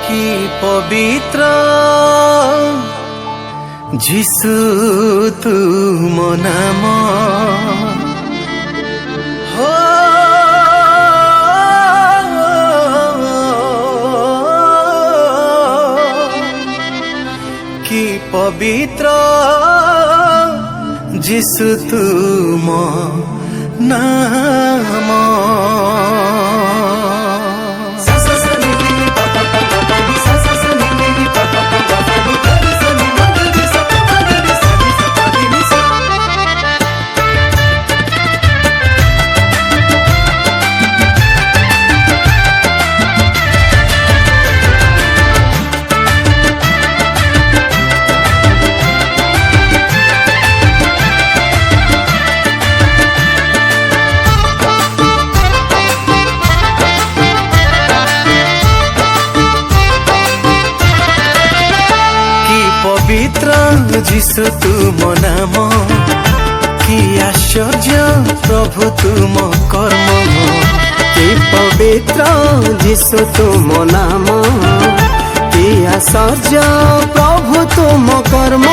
কি পবিত্র যিশু তুম নাম হো কি পবিত্র যিশু তুম নাম পবিত্র যিশু তুম নাম কি আশ্চর্য প্রভু তুম কর্ম কি পবিত্র যিশু তুম নাম কি আশ্চর্য প্রভু তুম কর্ম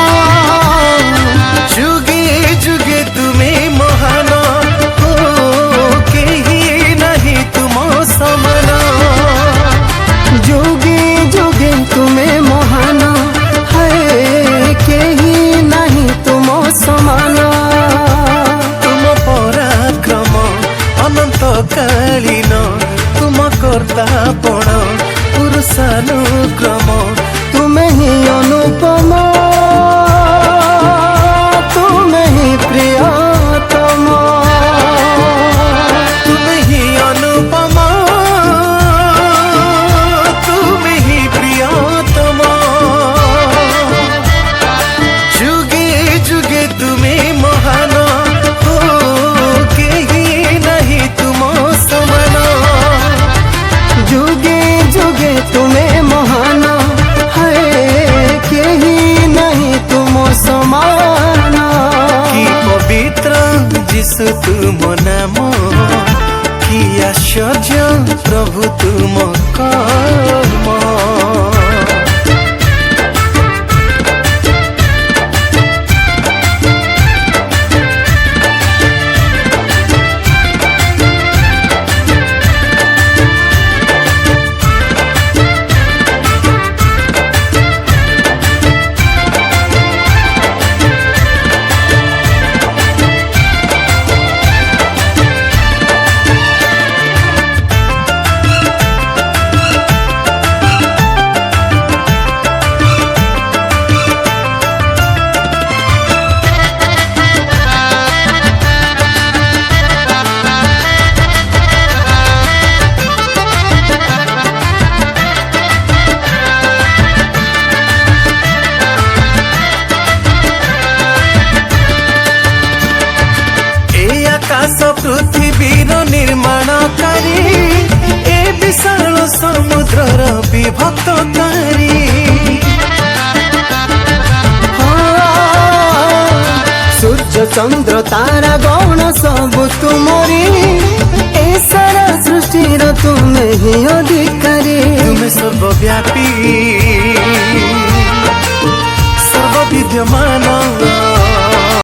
যুগে যুগে তুমি মহান ও কেহি নাহি তুম সমান যুগে যুগে তুমি মহান কেহি নাহি তুম সমান তুম পরাক্রম অনন্ত কালীন তুম কর্তাপণ পুরুষানুক্রম তুমি হি অনুপম তুমি হি প্রিয়তম তুমি হি অনুপম তুমি হি প্রিয়তম যুগে যুগে তুমি মহান ও কেহি নাহি তুম সমান যুগে যুগে তুমি মহান কেহি নাহি তুম সমান কি পবিত্র যিশু তুম নাম কি আশ্চর্য প্রভু তুম কর্ম আকাশ পৃথিবীর নির্মাণকারী এ বিশাল সমুদ্রর বিভক্তকারী সূর্য চন্দ্র তারা গণ সবু তুমরি এ সারা সৃষ্টির তুমি হি অধিকারী তুমি সর্বব্যাপী সর্ববিদ্যমান